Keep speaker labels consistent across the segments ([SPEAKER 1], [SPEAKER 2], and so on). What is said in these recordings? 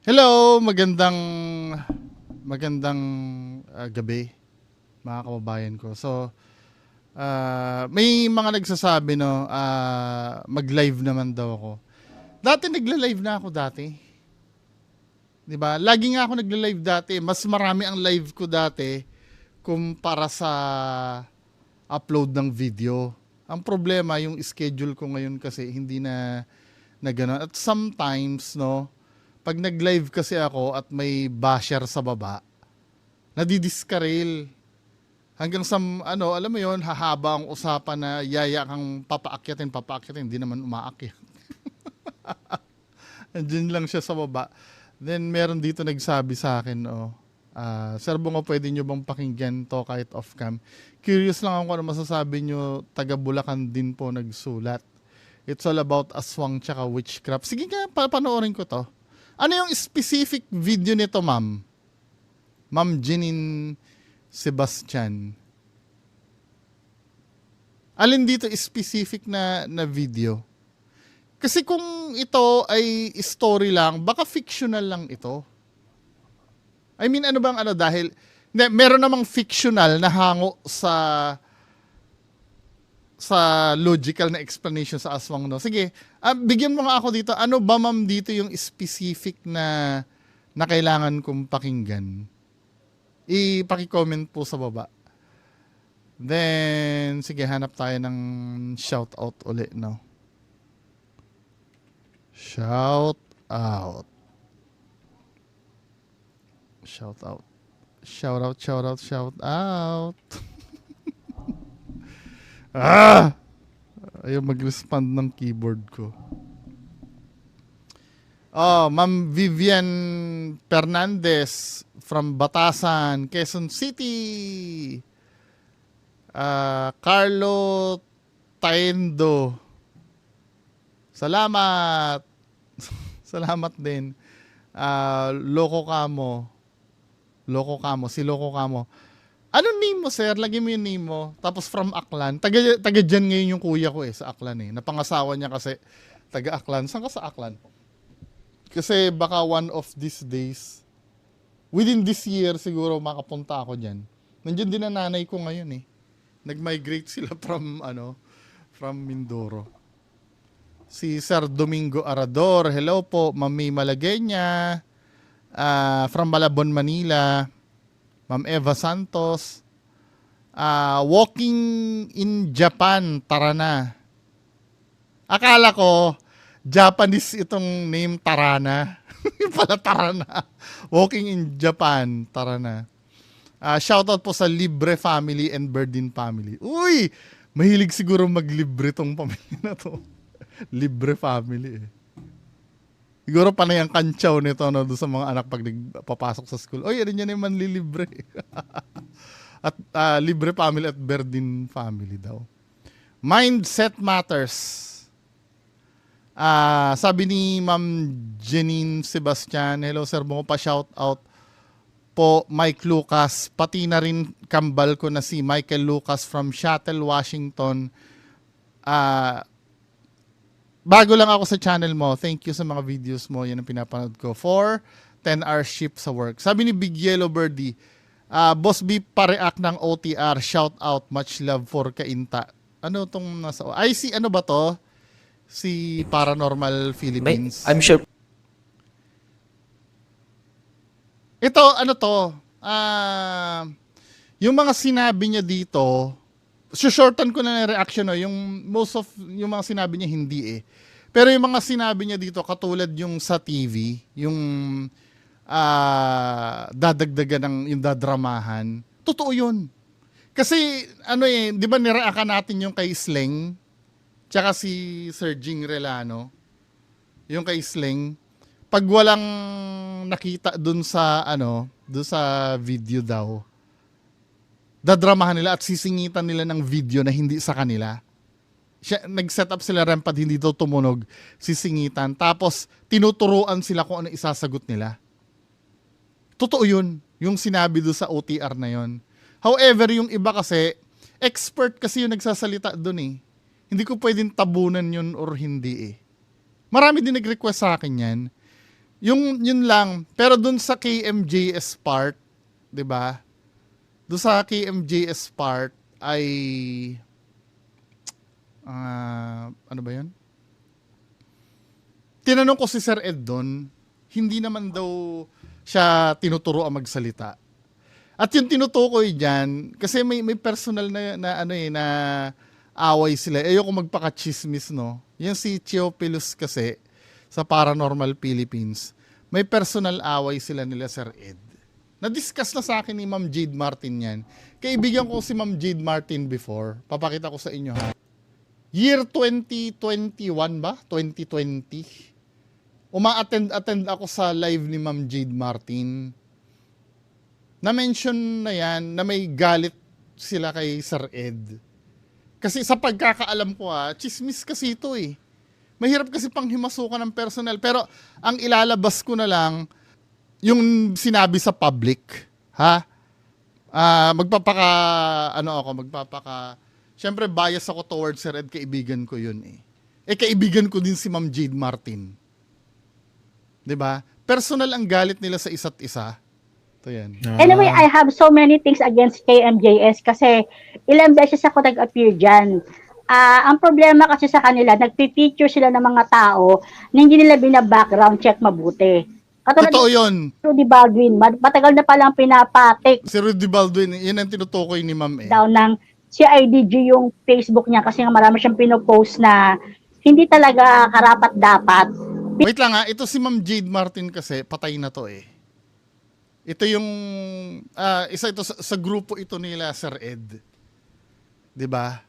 [SPEAKER 1] Hello, magandang gabi mga kababayan ko. So, may mga nagsasabi no, mag-live naman daw ako. Dati nagla-live na ako dati. 'Di ba? Lagi nga ako nagla-live dati. Mas marami ang live ko dati kumpara sa upload ng video. Ang problema yung schedule ko ngayon kasi hindi na gano'n. At sometimes no, pag nag-live kasi ako at may basher sa baba, nadidiskarel. Hanggang sa ano, alam mo yon, hahaba ang usapan na yaya kang papaakyatin, hindi naman umaakyat. Andiyan lang siya sa baba. Then meron dito nagsabi sa akin, Sir Bungo, pwede nyo bang pakinggan to kahit off-cam? Curious lang ako kung ano masasabi nyo, taga Bulacan din po nagsulat. It's all about aswang tsaka witchcraft. Sige nga, panoorin ko to. Ano yung specific video nito, ma'am? Ma'am Jenin Sebastian. Alin dito specific na video? Kasi kung ito ay story lang, baka fictional lang ito. I mean, ano bang ano dahil meron namang fictional na hango sa logical na explanation sa aswang, no? Sige, bigyan mo nga ako dito. Ano ba, ma'am, dito yung specific na kailangan kong pakinggan? I-paki-comment po sa baba. Then, sige, hanap tayo ng shoutout ulit, no? Shout out. Shout out. Shout out, shout out, shout out. Ayaw mag-respond ng keyboard ko. Ma'am Vivian Fernandez from Batasan, Quezon City. Carlo Taendo. Salamat. Salamat din. Loco Camo. Si Loco Camo. Ano name mo, sir? Lagi mo yung name mo. Tapos from Aklan. Taga dyan ngayon yung kuya ko sa Aklan eh. Napangasawa niya kasi taga Aklan. Saan ka sa Aklan? Kasi baka one of these days, within this year siguro makapunta ako dyan. Nandiyan din ang nanay ko ngayon eh. Nag-migrate sila from Mindoro. Si Sir Domingo Arador, hello po. Mami Malagenya, from Malabon, Manila. Ma'am Eva Santos, walking in Japan, tara na. Akala ko, Japanese itong name, Tarana. Pala Tarana. Walking in Japan, tara na. Shoutout po sa Libre family and Berdin family. Uy! Mahilig siguro maglibre tong pamilya na to. Libre family eh. Siguro panay ang kantsaw nito doon sa mga anak pag nagpapasok sa school. Oy, ano yan yung manlilibre. At Libre family at Berdin family daw. Mindset matters. Sabi ni Ma'am Jenin Sebastian, hello sir, mo pa shout out po Mike Lucas, pati na rin kambal ko na si Michael Lucas from Seattle, Washington. Bago lang ako sa channel mo, thank you sa mga videos mo, yan ang pinapanood ko. 10-hour shift sa work. Sabi ni Big Yellow Birdie, Boss B, pa-react ng OTR, shout out, much love for Kainta. Ano tong nasa, ay si ano ba to? Si Paranormal Philippines.
[SPEAKER 2] I'm sure.
[SPEAKER 1] Ito, ano to? Yung mga sinabi niya dito, shorten ko na ng reaction, no? Yung most of yung mga sinabi niya hindi eh. Pero yung mga sinabi niya dito, katulad yung sa TV, yung dadagdagan ng yung dadramahan, totoo yun. Kasi ano eh, di ba nireakan natin yung kay Sleng, tsaka si Sir Jing Relano, yung kay Sleng, pag walang nakita dun sa dun sa video daw, dadramahan nila at sisingitan nila ng video na hindi sa kanila. Nag-set up sila rempad, hindi daw tumunog, sisingitan. Tapos, tinuturuan sila kung ano isasagot nila. Totoo yun, yung sinabi doon sa OTR na yun. However, yung iba kasi, expert kasi yung nagsasalita doon eh. Hindi ko pwedeng tabunan yun or hindi eh. Marami din nag-request sa akin yan. Yun lang. Pero dun sa KMJS part, 'di ba? Dun sa KMJS part ay ano ba 'yun? Tinanong ko si Sir Ed doon, hindi naman daw siya tinuturo ang magsalita. At yung tinutukoy diyan, kasi may personal na ano na away sila. Ayoko magpaka-chismis, no. Yan si Theophilus kasi sa Paranormal Philippines. May personal away sila nila Sir Ed. Na-discuss na sa akin ni Ma'am Jade Martin yan. Kaibigan ko si Ma'am Jade Martin before. Papakita ko sa inyo ha. Year 2021 ba? 2020. Uma-attend ako sa live ni Ma'am Jade Martin. Na-mention na yan na may galit sila kay Sir Ed. Kasi sa pagkakaalam ko chismis kasi ito eh. Mahirap kasi pang himasukan ng personal. Pero ang ilalabas ko na lang, yung sinabi sa public. Ha? Siyempre bias ako towards Sir Ed, kaibigan ko yun eh. Kaibigan ko din si Ma'am Jade Martin. 'Di ba? Personal ang galit nila sa isa't isa. Ito yan.
[SPEAKER 2] Anyway, I have so many things against KMJS kasi ilang beses ako nag-appear dyan. Ang problema kasi sa kanila, nagpi-feature sila ng mga tao na hindi nila bina-background check mabuti. Katulad
[SPEAKER 1] Totoo yun.
[SPEAKER 2] Rudy Baldwin, matagal na palang pinapatik
[SPEAKER 1] Si Rudy Baldwin, yun ang tinutukoy ni Ma'am eh.
[SPEAKER 2] daw ng CIDG yung Facebook niya kasi nga marami siyang pinopost na hindi talaga karapat-dapat.
[SPEAKER 1] Wait lang ito si Ma'am Jade Martin kasi, patay na to eh. Ito yung, isa ito sa grupo ito nila, Sir Ed. 'Di ba?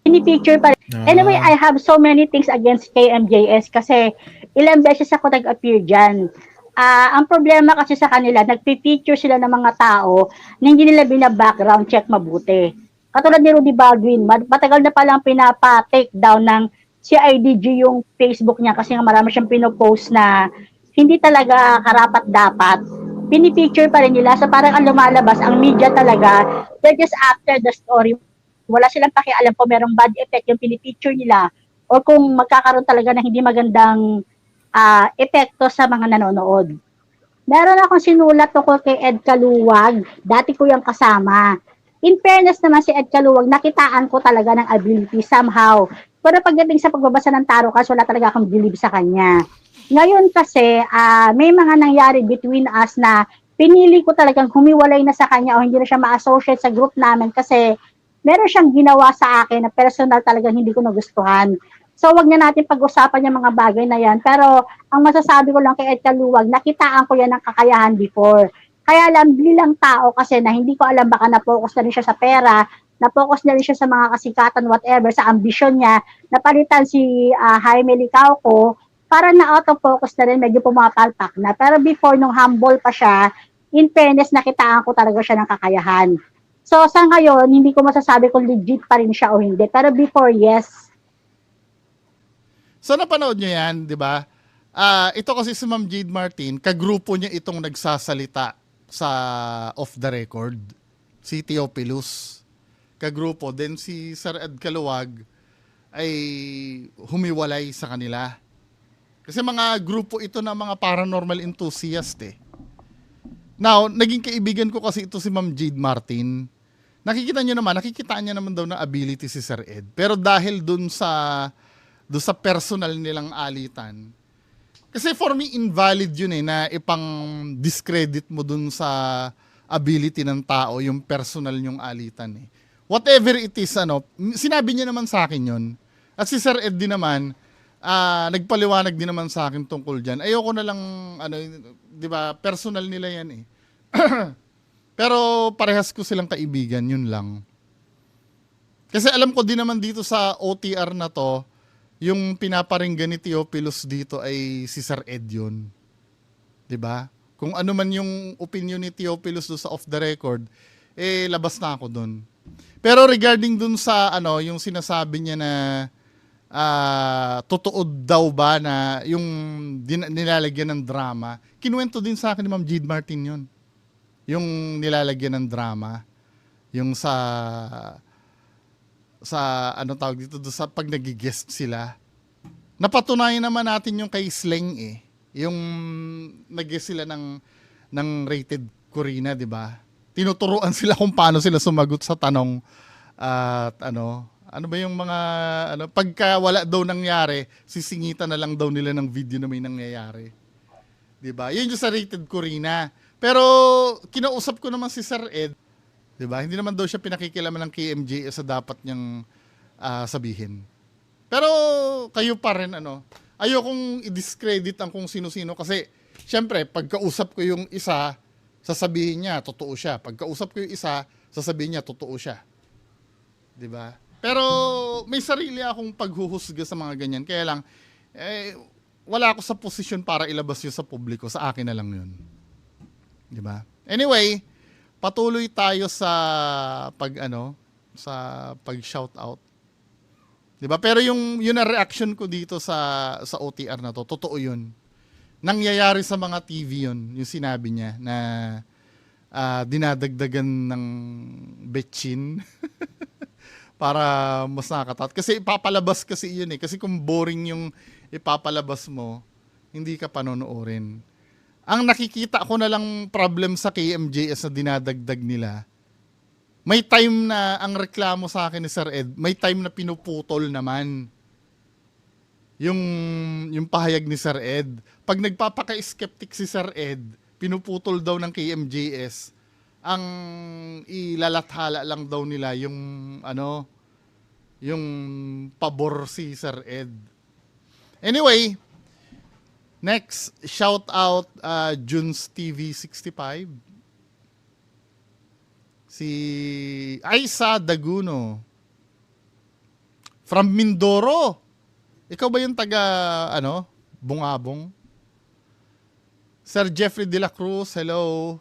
[SPEAKER 2] Pini-picture pa rin. Anyway, I have so many things against KMJS kasi ilang beses ako nag-appear dyan. Ang problema kasi sa kanila, nagpi-feature sila ng mga tao na hindi nila bina-background check mabuti. Katulad ni Rudy Baldwin, matagal na palang pinapatik down ng CIDG yung Facebook niya kasi nga marami siyang pinopost na hindi talaga karapat-dapat. Pini-picture pa rin nila. So parang ang lumalabas, ang media talaga, they're just after the story. Wala silang pakialam kung merong bad effect yung pinipicture nila o kung magkakaroon talaga ng hindi magandang epekto sa mga nanonood. Meron akong sinulat tungkol kay Ed Kaluwag. Dati ko yung kasama. In fairness naman si Ed Kaluwag, nakitaan ko talaga ng ability somehow. Pero pagdating sa pagbabasa ng tarot cards, wala talaga akong believe sa kanya. Ngayon kasi, may mga nangyari between us na pinili ko talagang humiwalay na sa kanya o hindi na siya ma-associate sa group namin kasi meron siyang ginawa sa akin na personal talagang hindi ko nagustuhan. So, wag na natin pag-usapan yung mga bagay na yan. Pero, ang masasabi ko lang kay Ed Kaluwag, nakitaan ko yan ng kakayahan before. Kaya lang, bilang tao kasi na hindi ko alam baka na-focus na rin siya sa pera, na-focus na rin siya sa mga kasikatan, whatever, sa ambisyon niya, napalitan si Jaime Licauco, para na out of focus na rin, medyo pumapalpak na. Pero before, nung humble pa siya, in fairness, nakitaan ko talaga siya ng kakayahan. So, sa ngayon, hindi ko masasabi kung legit pa rin siya o hindi. Pero before, yes.
[SPEAKER 1] So, napanood nyo yan, di ba? Ito kasi si Ma'am Jade Martin, kagrupo niya itong nagsasalita sa off the record. Si Theophilus. Kagrupo. Then si Sir Ed Kaluwag ay humiwalay sa kanila. Kasi mga grupo ito ng mga paranormal enthusiast eh. Now, naging kaibigan ko kasi ito si Ma'am Jade Martin. Nakikita niya naman daw na ability si Sir Ed. Pero dahil dun sa personal nilang alitan. Kasi for me, invalid yun na ipang discredit mo dun sa ability ng tao, yung personal yung alitan eh. Whatever it is, sinabi niya naman sa akin yun. At si Sir Ed din naman, nagpaliwanag din naman sa akin tungkol dyan. Ayoko na lang, di ba, personal nila yan eh. Pero parehas ko silang kaibigan, yun lang. Kasi alam ko din naman dito sa OTR na to, yung pinaparinggan ni Theophilus dito ay si Sir Ed yun. 'Di ba? Kung ano man yung opinion ni Theophilus do sa off the record, labas na ako doon. Pero regarding dun sa yung sinasabi niya na totoo daw ba na yung nilalagyan ng drama, kinuwento din sa akin ni Ma'am Jade Martin yun. Yung nilalagyan ng drama, yung sa tawag dito, sa pag nag-guest sila. Napatunayan naman natin yung kay Sleng eh. Yung sila ng Rated Corina, di ba? Tinuturuan sila kung paano sila sumagot sa tanong at ano ba yung mga pagka wala daw nangyari, sisingitan na lang daw nila ng video na may nangyayari. 'Di ba? Yun yung sa Rated Corina. Pero kinausap ko naman si Sir Ed, 'di ba? Hindi naman daw siya pinakikialaman ng KMJS sa dapat niyang sabihin. Pero kayo pa rin ayokong i-discredit ang kung sino-sino kasi syempre pagkausap ko yung isa, sasabihin niya totoo siya. Pagkausap ko yung isa, sasabihin niya totoo siya. 'Di ba? Pero may sarili akong paghuhusga sa mga ganyan. Kaya lang wala ako sa posisyon para ilabas 'yun sa publiko. Sa akin na lang 'yun. 'Di ba? Anyway, patuloy tayo sa pag-shout out. 'Di ba? Pero yung na reaction ko dito sa OTR na to, totoo 'yun. Nangyayari sa mga TV 'yun, yung sinabi niya na dinadagdagan ng betchin para mas nakakatat. Kasi ipapalabas kasi 'yun eh. Kasi kung boring yung ipapalabas mo, hindi ka panonoorin. Ang nakikita ko na lang problem sa KMJS na dinadagdag nila, may time na ang reklamo sa akin ni Sir Ed, may time na pinuputol naman yung pahayag ni Sir Ed. Pag nagpapaka-skeptic si Sir Ed, pinuputol daw ng KMJS, ang ilalathala lang daw nila yung pabor si Sir Ed. Anyway, next, shout out Junes TV 65. Si Aisa Daguno from Mindoro. Ikaw ba yung taga Bungabong? Sir Jeffrey De La Cruz, hello.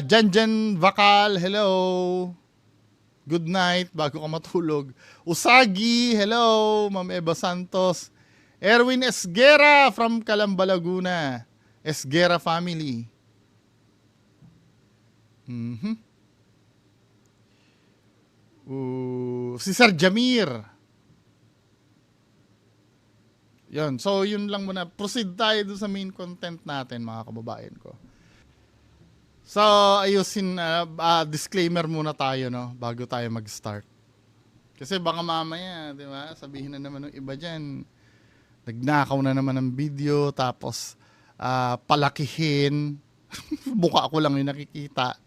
[SPEAKER 1] Janjan Vakal, hello. Good night bago ka matulog. Usagi, hello. Ma'am Eva Santos. Erwin Esguera from Calamba, Laguna. Esguera family. Si Sir Jamir. Yun. So, yun lang muna. Proceed tayo dun sa main content natin, mga kababayan ko. So, ayusin, disclaimer muna tayo, no? Bago tayo mag-start. Kasi baka mamaya, di ba? Sabihin na naman ng iba dyan. Nagnakaw na naman ng video, tapos palakihin. Mukha ko lang yung nakikita.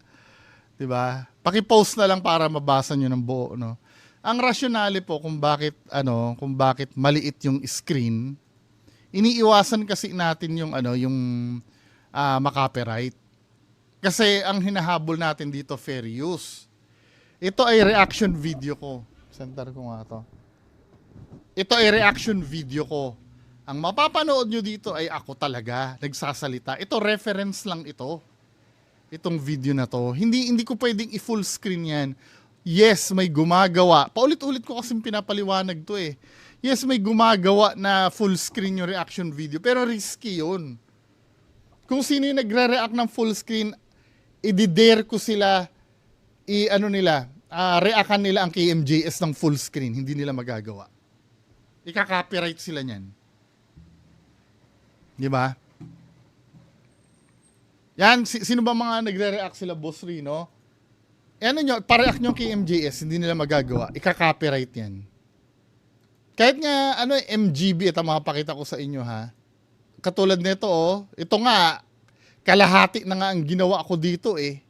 [SPEAKER 1] Di ba? Paki-post na lang para mabasa nyo ng buo, no? Ang rasyonale po kung bakit maliit yung screen, iniiwasan kasi natin yung ma-copyright. Kasi ang hinahabol natin dito fair use. Ito ay reaction video ko. Center ko nga to. Ito ay reaction video ko. Ang mapapanood nyo dito ay ako talaga nagsasalita. Ito reference lang ito. Itong video na to. Hindi ko pwedeng i-full screen yan. Yes, may gumagawa. Paulit-ulit ko kasi pinapaliwanag to eh. Yes, may gumagawa na full screen yung reaction video. Pero risky yun. Kung sino yung nagre-react ng full screen, i-dare ko sila, reactan nila ang KMJS ng full screen. Hindi nila magagawa. Ika-copyright sila niyan. Di ba? Yan, sino ba mga nagre-react sila, Boss Rino? Pareact nyo KMJS, hindi nila magagawa. Ika-copyright yan. Kahit nga, MGB, ito mapakita ko sa inyo, ha? Katulad nito, ito nga, kalahati na nga ang ginawa ko dito, eh.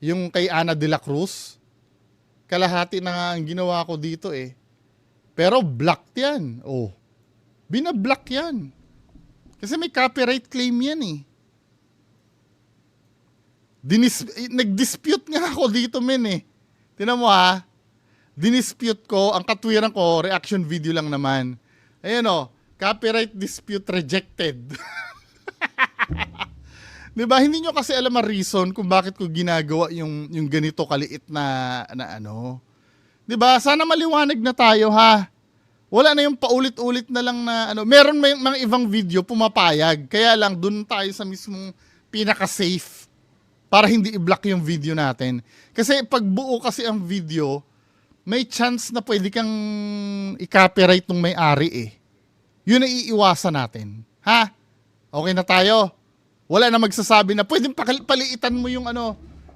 [SPEAKER 1] Yung kay Ana de la Cruz. Kalahati na nga ang ginawa ko dito, eh. Pero blocked yan. Binablock yan. Kasi may copyright claim yan, eh. Nag-dispute nga ako dito, men, eh. Tinan mo, ha? Dinispute ko, ang katwiran ko, reaction video lang naman. Ayun, copyright dispute rejected. Diba? Hindi nyo kasi alam ang reason kung bakit ko ginagawa yung ganito kaliit na Diba? Sana maliwanag na tayo, ha? Wala na yung paulit-ulit na lang na Meron may mga ibang video pumapayag. Kaya lang, dun tayo sa mismong pinaka-safe para hindi i-block yung video natin. Kasi pag buo kasi ang video, may chance na pwede kang i-copyright ng may-ari eh. Yun ang iiwasan natin. Ha? Okay na tayo. Wala na magsasabi na pwedeng paliitan mo yung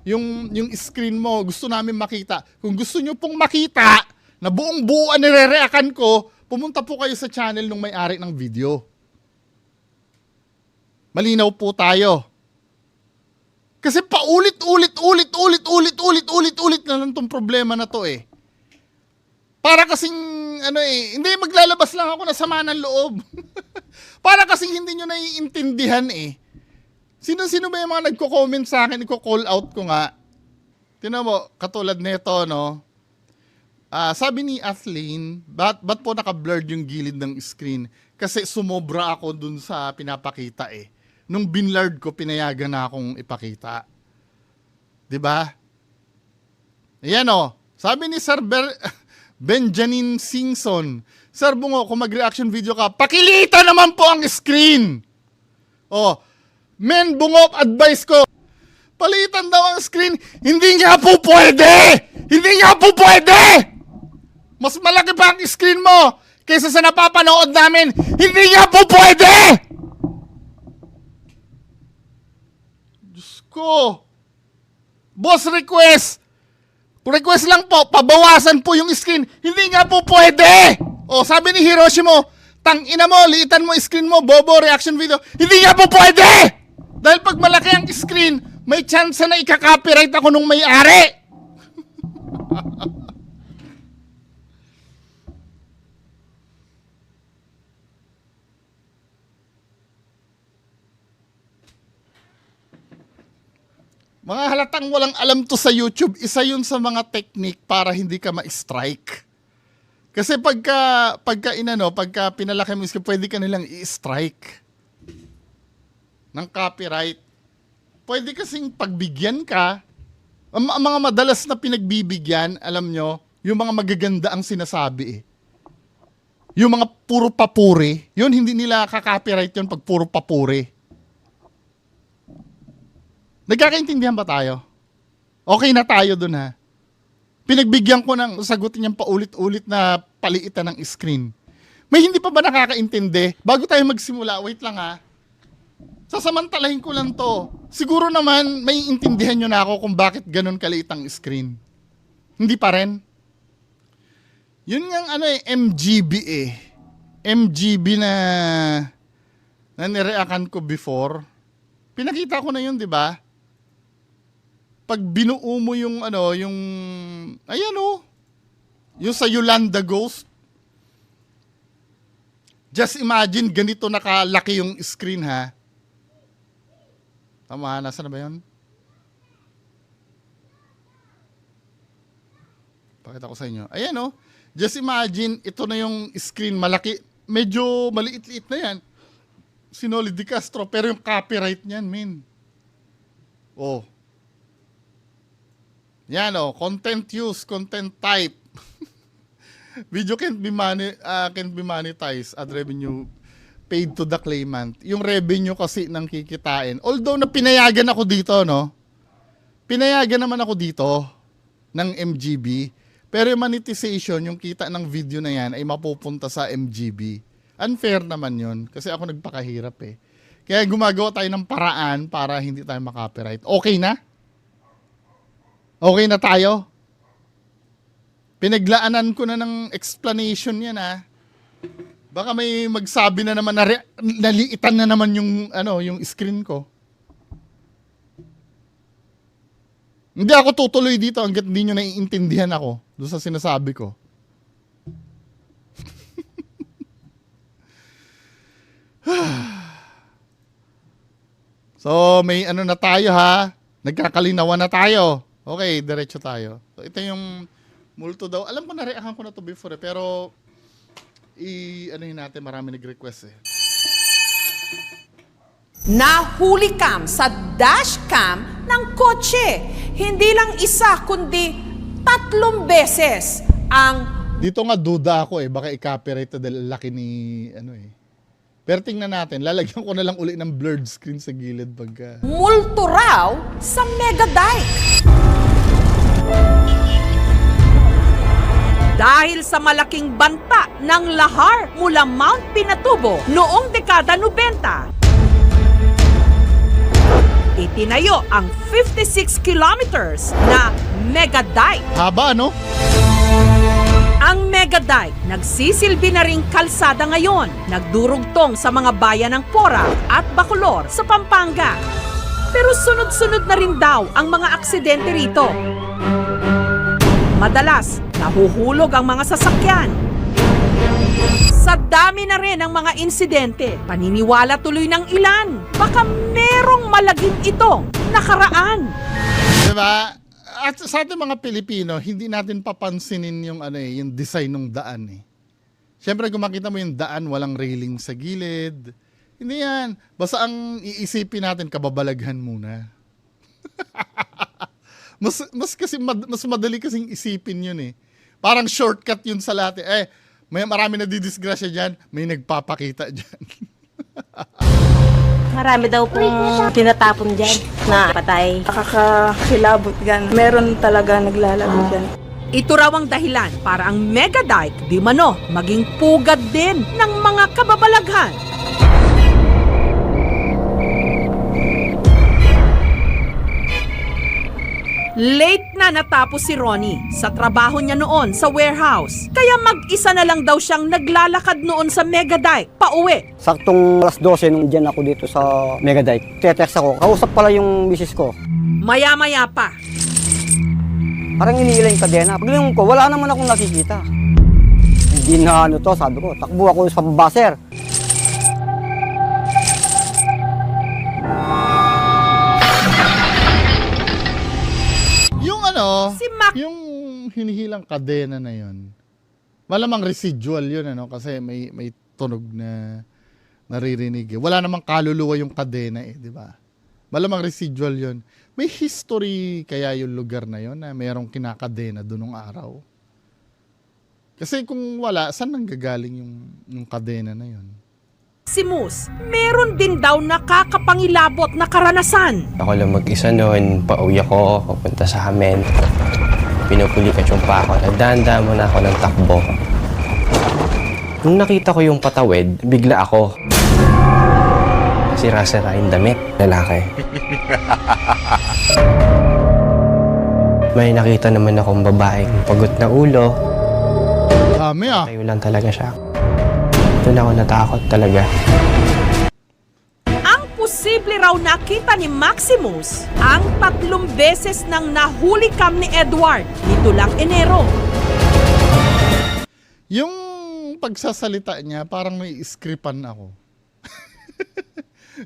[SPEAKER 1] yung screen mo. Gusto namin makita. Kung gusto nyo pong makita na buong buo ang nire-react ko, pumunta po kayo sa channel nung may-ari ng video. Malinaw po tayo. Kasi paulit-ulit na lang tong problema na to eh. Para kasing hindi maglalabas lang ako na sama ng loob. Para kasing hindi nyo naiintindihan eh. Sino ba yung mga nagko-comment sa akin, iko-call out ko nga. Tingnan mo, katulad nito, no? Sabi ni Athlene, ba't po naka-blurred yung gilid ng screen? Kasi sumobra ako dun sa pinapakita eh. Nung binlurred ko, pinayagan na akong ipakita. 'Di ba? Ayan o. Sabi ni Sir Benjamin Singson, Sir Bungo, kung mag-reaction video ka, pakilita naman po ang screen. Oh, men Bungo, advice ko, palitan daw ang screen. Hindi nga po pwede! Hindi nga po pwede! Mas malaki pa ang screen mo kaysa sa napapanood namin. Hindi nga po pwede! Diyos ko. Boss request. Request lang po, pabawasan po yung screen. Hindi nga po pwede. O, sabi ni Hiroshimo, tangina mo, liitan mo screen mo, bobo, reaction video. Hindi nga po pwede! Dahil pag malaki ang screen, may chance na ikaka-copyright ako nung may-ari. Mga halatang walang alam to sa YouTube, isa yun sa mga technique para hindi ka ma-strike. Kasi pagka pinalaki mo, pwede ka nilang i-strike ng copyright. Pwede kasing pagbigyan ka. Ang mga madalas na pinagbibigyan, alam nyo, yung mga magaganda ang sinasabi eh. Yung mga puro papuri, yun hindi nila ka-copyright yun pag puro papuri. Nagkakaintindihan ba tayo? Okay na tayo dun ha. Pinagbigyan ko ng sagutin niyang paulit-ulit na paliitan ng screen. May hindi pa ba nakakaintindi? Bago tayo magsimula, wait lang ha. Sasamantalahin ko lang to. Siguro naman may intindihan nyo na ako kung bakit ganun kaliit ang screen. Hindi pa rin. Yun nga MGB eh. MGB na nireakan ko before. Pinakita ko na yun, di ba? Pag binuo mo yung yung sa Yolanda Ghost. Just imagine, ganito nakalaki yung screen ha. Tama, nasa na ba yun? Pakita ko sa inyo. Ayan o. Just imagine, ito na yung screen, malaki. Medyo maliit-liit na yan. Si Noli Di Castro, pero yung copyright niyan, men. Oh. Yan oh, content use, content type. Video can't be monetized at revenue paid to the claimant. Yung revenue kasi nang kikitain. Although na pinayagan ako dito, no? Pinayagan naman ako dito ng MGB. Pero yung monetization, yung kita ng video na yan ay mapupunta sa MGB. Unfair naman yun. Kasi ako nagpakahirap eh. Kaya gumagawa tayo ng paraan para hindi tayo makopyright. Okay na? Okay na tayo? Pinaglaanan ko na ng explanation yan ha. Baka may magsabi na naman na naliitan na naman yung yung screen ko. Hindi ako tutuloy dito hangga't hindi nyo naiintindihan ako doon sa sinasabi ko. So, may na tayo ha. Nagkakalinawan na tayo. Okay, diretso tayo. So, ito yung multo daw. Alam ko na-react ko na to before pero natin, marami nag-request eh.
[SPEAKER 3] Nahuli cam sa dashcam ng kotse. Hindi lang isa kundi 3 beses ang...
[SPEAKER 1] Dito nga duda ako eh. Baka i-copyright dahil laki ni Pero tingnan natin. Lalagyan ko na lang uli ng blurred screen sa gilid pagka...
[SPEAKER 3] multo raw sa Mega Dike. Dahil sa malaking banta ng lahar mula Mount Pinatubo noong dekada 90, tinayo ang 56 kilometers na Mega Dike.
[SPEAKER 1] Haba, no?
[SPEAKER 3] Ang Mega Dike nagsisilbi na ring kalsada ngayon, nagdurugtong sa mga bayan ng Porac at Bacolor sa Pampanga. Pero sunod-sunod na rin daw ang mga aksidente rito. Madalas, nahuhulog ang mga sasakyan. Sa dami na rin ang mga insidente, paniniwala tuloy ng ilan, baka merong malagim itong nakaraan.
[SPEAKER 1] Diba? At sa ating mga Pilipino, hindi natin papansinin yung yung design ng daan eh. Siyempre kung makita mo yung daan, walang railing sa gilid. Hindi yan. Basta ang iisipin natin, kababalaghan muna. mas madali kasing isipin yun eh. Parang shortcut yun sa lahat eh. May marami na didisgrasya dyan, may nagpapakita dyan.
[SPEAKER 4] Marami daw pong tinatapon dyan na patay.
[SPEAKER 5] Nakakakilabot gan. Meron talaga naglalago dyan.
[SPEAKER 3] Ito raw ang dahilan para ang Mega Dike di mano maging pugad din ng mga kababalaghan. Late na natapos si Ronnie sa trabaho niya noon sa warehouse. Kaya mag-isa na lang daw siyang naglalakad noon sa Mega Dike pauwi.
[SPEAKER 6] Saktong alas 12 nung dyan ako dito sa Megadike. Tetext ako. Kausap pala yung misis ko.
[SPEAKER 3] Maya-maya pa,
[SPEAKER 6] Parang iniila yung kadena. Paglingon ko, wala naman akong nakikita. Hindi na to, sabi ko. Takbo ako sa buzzer.
[SPEAKER 3] si Mac
[SPEAKER 1] Yung hinihilang kadena na yun, malamang residual yun, kasi may tunog na naririnig. Wala namang kaluluwa yung kadena di ba? Malamang residual yun. May history kaya yung lugar na yun na mayroong kinakadena doon ng araw. Kasi kung wala, saan nanggagaling yung kadena na yun?
[SPEAKER 3] si Moose, meron din daw nakakapangilabot na karanasan.
[SPEAKER 7] Ako lang mag-isa noon, pauwi ako, papunta sa amin. Pinupulikat yung pa ako, nagdanda muna ako ng takbo. Nung nakita ko yung patawid, bigla ako. Sira-sira yung damit, lalaki. May nakita naman akong babaeng pagod na ulo.
[SPEAKER 1] Dami
[SPEAKER 7] Tayo lang talaga siya. Doon ako natakot talaga.
[SPEAKER 3] Ang posible raw nakita ni Maximus ang 3 beses nang nahuli cam ni Edward nito lang Enero.
[SPEAKER 1] Yung pagsasalita niya, parang may scriptan ako.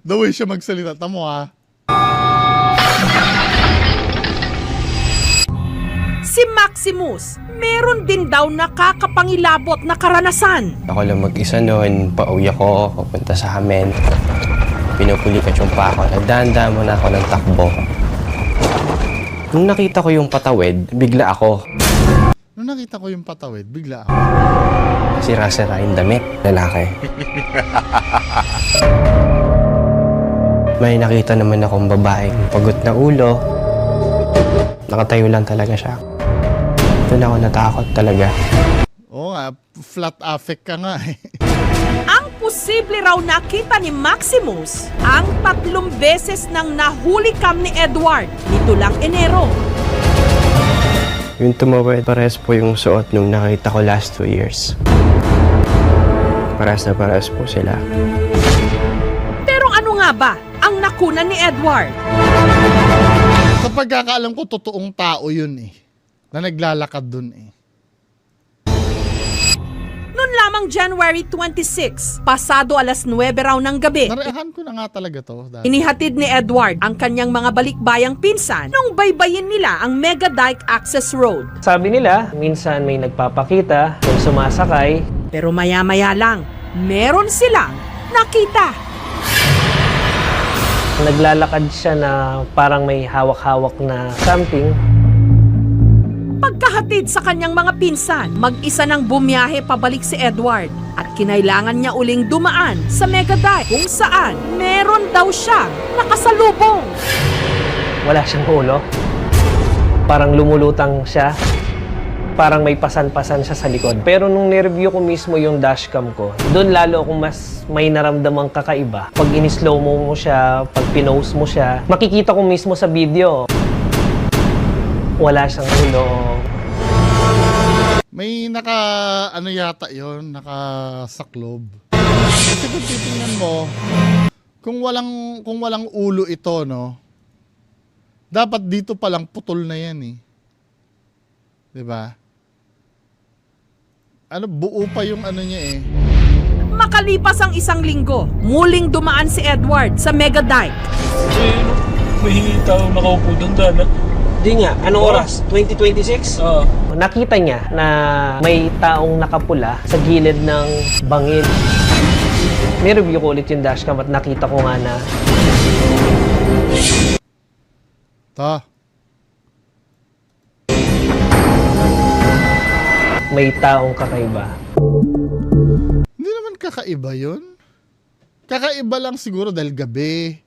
[SPEAKER 1] The way siya magsalita. Tamo
[SPEAKER 3] Si Maximus, meron din daw nakakapangilabot na karanasan.
[SPEAKER 7] Ako lang mag-isa noon, pauwi ako, papunta sa amin. Pinupulikat yung pa ako, nagdanda muna ako ng takbo. Nung nakita ko yung patawid, bigla ako.
[SPEAKER 1] Nung nakita ko yung patawid, bigla ako.
[SPEAKER 7] Sira-sira yung damit, lalaki. May nakita naman akong babaeng pagod na ulo. Nakatayo lang talaga siya. Doon ako natakot talaga.
[SPEAKER 1] Oo nga, flat affect ka nga eh.
[SPEAKER 3] Ang posible raw nakita ni Maximus ang 3 beses nang nahuli cam ni Edward nito lang Enero.
[SPEAKER 7] Yung tumawid, parehas po yung suot nung nakita ko last 2 years. Parehas na parehas po sila.
[SPEAKER 3] Pero ano nga ba ang nakunan ni Edward?
[SPEAKER 1] Sa pagkakaalam ko, totoong tao yun eh. Na naglalakad dun eh.
[SPEAKER 3] Noon lamang January 26, pasado alas 9 raw ng gabi,
[SPEAKER 1] Narehan ko na nga talaga to. Dati.
[SPEAKER 3] inihatid ni Edward ang kanyang mga balikbayang pinsan nung baybayin nila ang Mega Dike Access Road.
[SPEAKER 8] Sabi nila, minsan may nagpapakita, may sumasakay.
[SPEAKER 3] Pero maya-maya lang, meron silang nakita.
[SPEAKER 8] Naglalakad siya na parang may hawak-hawak na something.
[SPEAKER 3] Pagkahatid sa kanyang mga pinsan, mag-isa nang bumiyahe pabalik si Edward at kinailangan niya uling dumaan sa Mega Dike kung saan meron daw siyang nakasalubong.
[SPEAKER 8] Wala siyang ulo. Parang lumulutang siya. parang may pasan-pasan siya sa likod. Pero nung nireview ko mismo yung dashcam ko, doon lalo akong mas may naramdamang kakaiba. Pag in-slow mo siya, pag pinost mo siya, makikita ko mismo sa video, wala siyang ulo.
[SPEAKER 1] May ano yata yon, saklob. Kasi kung titingnan mo, kung walang ulo ito, no, dapat dito pa lang putol na yan eh. 'Di ba? Buo pa yung ano niya eh.
[SPEAKER 3] Makalipas ang isang linggo, muling dumaan si Edward sa Mega Dike.
[SPEAKER 9] May tao nakaupo doon, Dana.
[SPEAKER 8] Di nga, anong oras? 2026?
[SPEAKER 9] Oo.
[SPEAKER 8] Nakita niya na may taong nakapula sa gilid ng bangin. Nireview ko ulit yung dashcam at nakita ko nga na may taong kakaiba.
[SPEAKER 1] Hindi naman kakaiba yun. Kakaiba lang siguro dahil gabi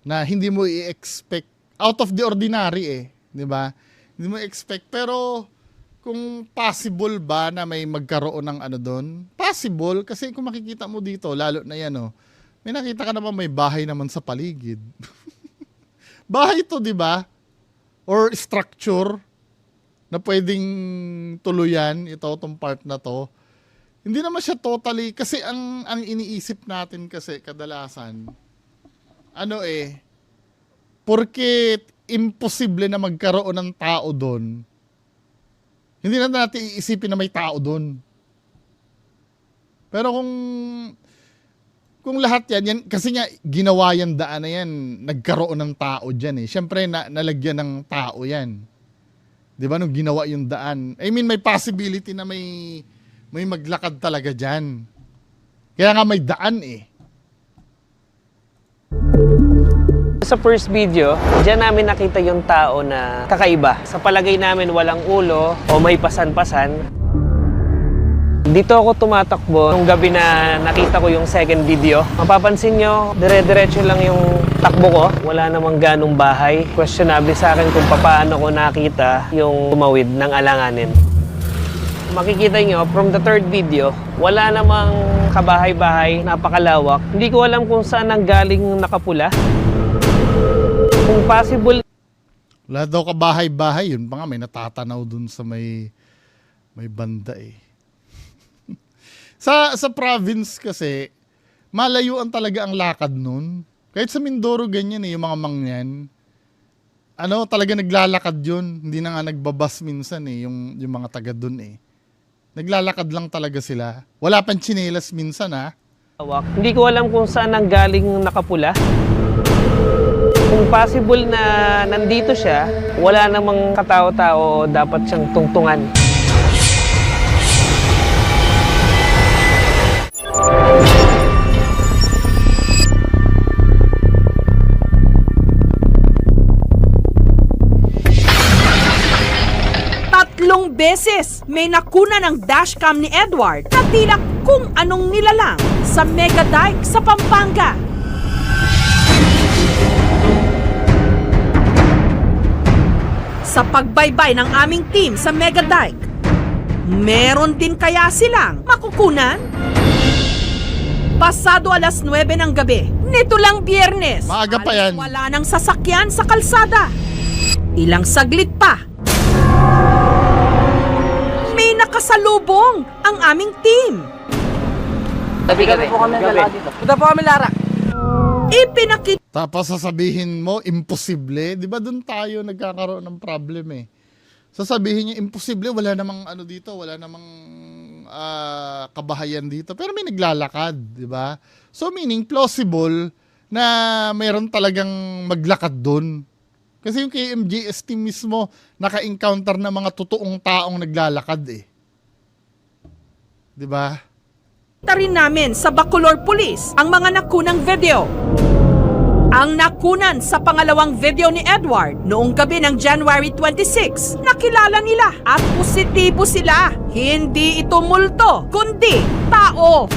[SPEAKER 1] na hindi mo i-expect, out of the ordinary eh, di ba? Hindi mo i-expect, pero kung possible ba na may magkaroon ng ano doon? Possible, kasi kung makikita mo dito, lalo na yan, may nakita ka naman may bahay naman sa paligid. Bahay to, di ba? Or structure na pwedeng tuluyan itong part na to. Hindi naman siya totally, kasi ang iniisip natin kasi kadalasan, porque imposible na magkaroon ng tao doon, hindi na natin iisipin na may tao doon. Pero kung lahat yan, kasi nga ginawa yan daan na yan, nagkaroon ng tao dyan eh. Siyempre nalagyan ng tao yan. Di ba nung ginawa yung daan? I mean, may possibility na may maglakad talaga dyan. Kaya nga may daan eh.
[SPEAKER 8] Sa first video, diyan namin nakita yung tao na kakaiba. Sa palagay namin walang ulo o may pasan-pasan. Dito ako tumatakbo nung gabi na nakita ko yung second video. Mapapansin nyo, dire-diretso lang yung takbo ko. Wala namang ganong bahay. Questionable sa akin kung paano ko nakita yung tumawid ng alanganin. Makikita nyo, from the third video, wala namang kabahay-bahay, napakalawak. Hindi ko alam kung saan ang galing nakapula. Kung possible.
[SPEAKER 1] Wala daw ka bahay-bahay, yun pa nga may natatanaw dun sa may banda eh. sa province kasi, malayuan talaga ang lakad nun. Kahit sa Mindoro ganyan eh, yung mga mangyan. Talaga naglalakad yun. Hindi na nga nagbabas minsan eh, yung mga taga dun eh. Naglalakad lang talaga sila. Wala pang tsinelas minsan ha.
[SPEAKER 8] Hindi ko alam kung saan ang galing nakapula. Kung possible na nandito siya, wala namang katao-tao dapat siyang tungtungan.
[SPEAKER 3] Tatlong beses may nakuna ng dashcam ni Edward na tila kung anong nilalang sa Mega Dike sa Pampanga. Sa pagbaybay ng aming team sa Mega Dike, meron din kaya silang makukunan? Pasado 9:00 ng gabi, nito lang Biyernes,
[SPEAKER 1] Maaga pa yan.
[SPEAKER 3] wala nang sasakyan sa kalsada. Ilang saglit pa, may nakasalubong ang aming team.
[SPEAKER 6] Gabi po kami dito. Punta po kami Lara.
[SPEAKER 3] Ipinakita
[SPEAKER 1] Tapos sasabihin mo, imposible. Di ba doon tayo nagkakaroon ng problem eh. Sasabihin niya, imposible, wala namang dito, wala namang kabahayan dito. Pero may naglalakad, di ba? So meaning, plausible na mayroon talagang maglakad doon. Kasi yung KMJS team mismo, naka-encounter na mga totoong taong naglalakad eh. Di ba?
[SPEAKER 3] rin namin sa Bacolor Police ang mga nakunang video. Ang nakunan sa pangalawang video ni Edward noong gabi ng January 26, nakilala nila at positibo sila. Hindi ito multo, kundi tao.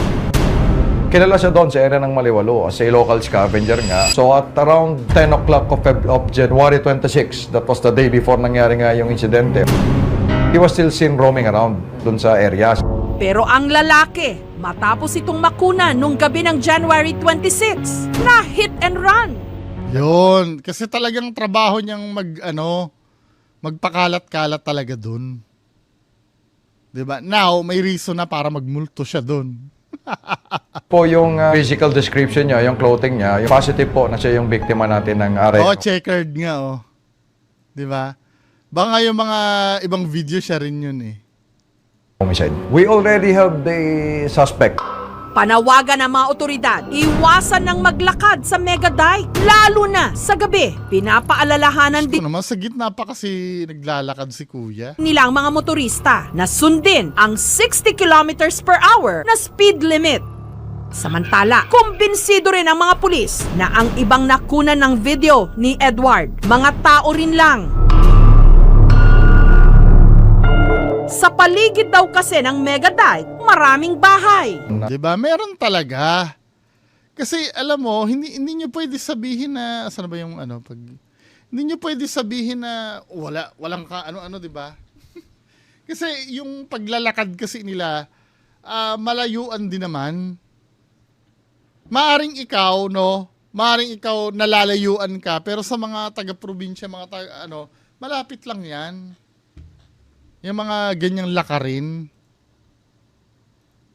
[SPEAKER 10] Kilala siya doon sa area ng Maliwalo as a local scavenger nga. So at around 10 o'clock of January 26, that was the day before nangyari nga yung insidente, He was still seen roaming around dun sa area.
[SPEAKER 3] Pero ang lalaki, matapos itong makunan nung gabi ng January 26, na hit and run.
[SPEAKER 1] Yun. Kasi talagang trabaho niyang magpakalat-kalat talaga dun. Diba? Now, may reason na para magmulto siya dun.
[SPEAKER 10] Po yung physical description niya, yung clothing niya, yung positive po na siya yung biktima natin ng arrest.
[SPEAKER 1] Oh, checkered nga, oh. Diba? Baka yung mga ibang video siya rin yun eh.
[SPEAKER 10] Homicide. We already have the suspect.
[SPEAKER 3] Panawagan ng mga otoridad, iwasan ng maglakad sa mega dike, lalo na sa gabi. Pinapaalalahanan
[SPEAKER 1] Ito
[SPEAKER 3] din
[SPEAKER 1] naman, sa gitna pa kasi naglalakad si kuya.
[SPEAKER 3] nilang mga motorista na sundin ang 60 kilometers per hour na speed limit. Samantala, kumbinsido rin ang mga pulis na ang ibang nakunan ng video ni Edward, mga tao rin lang. Sa paligid daw kasi ng mega dike, maraming bahay.
[SPEAKER 1] Diba? Meron talaga. Kasi alam mo, hindi nyo pwede sabihin na, saan ba yung pag, hindi nyo pwede sabihin na walang ka, diba? Kasi yung paglalakad kasi nila, malayuan din naman. Maaring ikaw nalalayuan ka, pero sa mga taga-probinsya, malapit lang yan. Yung mga ganyang lakarin.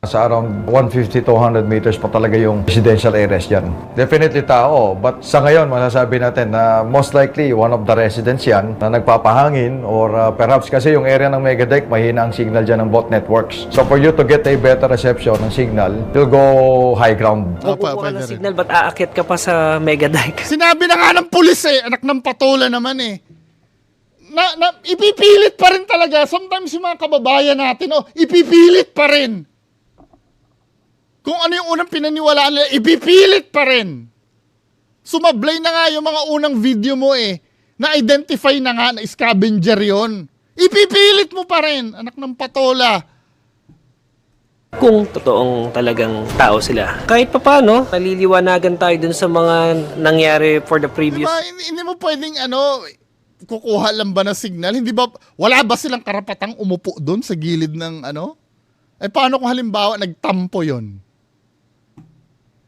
[SPEAKER 10] Sa around 150 to 100 meters pa talaga yung residential areas dyan. Definitely tao, but sa ngayon masasabi natin na most likely one of the residents yan na nagpapahangin or perhaps kasi yung area ng Megadike mahina ang signal dyan ng both networks. So for you to get a better reception ng signal, you'll go high ground.
[SPEAKER 8] Kung kukuha ng signal, ba't aakit ka pa sa mega dike?
[SPEAKER 1] Sinabi na nga ng pulis anak ng patola naman na ipipilit pa rin talaga. Sometimes yung mga kababayan natin, ipipilit pa rin. Kung ano yung unang pinaniwalaan nila, ipipilit pa rin. Sumablay na nga yung mga unang video mo na-identify na nga na scavenger yon. Ipipilit mo pa rin, anak ng patola.
[SPEAKER 8] Kung totoong talagang tao sila. Kahit papaano, naliliwanagan tayo dun sa mga nangyari for the previous...
[SPEAKER 1] Diba, hindi mo pwedeng kukuha lang ba na signal? Hindi ba, wala ba silang karapatang umupo doon sa gilid ng paano kung halimbawa nagtampo yon?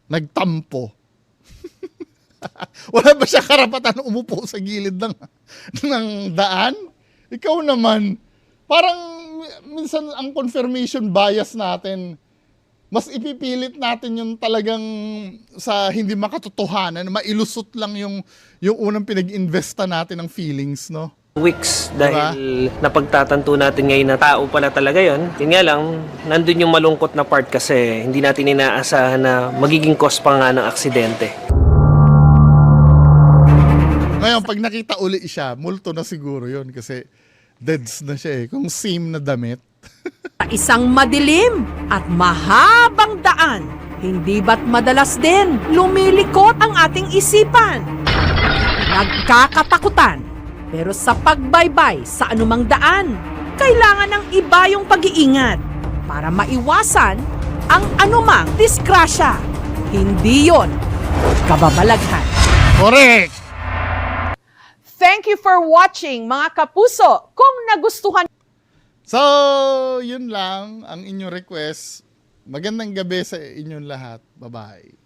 [SPEAKER 1] Nagtampo. Wala ba siya karapatan umupo sa gilid ng daan? Ikaw naman, parang minsan ang confirmation bias natin, mas ipipilit natin yung talagang sa hindi makatotohanan, mailusot lang yung unang pinag-investa natin ng feelings, no?
[SPEAKER 8] Weeks dahil napagtatanto natin ngayon na tao pala talaga yon. Yun nga lang, nandun yung malungkot na part kasi hindi natin inaasahan na magiging cause pa nga ng aksidente.
[SPEAKER 1] Ngayon, pag nakita uli siya, multo na siguro yon kasi deads na siya kung same na damit.
[SPEAKER 3] Isang madilim at mahabang daan, hindi ba't madalas din lumilikot ang ating isipan? Nagkakatakutan. Pero sa pagbaybay sa anumang daan, kailangan ng iba yung pag-iingat para maiwasan ang anumang disgrasya. Hindi yon kababalaghan.
[SPEAKER 1] Correct!
[SPEAKER 3] Thank you for watching, mga kapuso. Kung nagustuhan
[SPEAKER 1] So, yun lang ang inyong request. Magandang gabi sa inyong lahat. Bye-bye.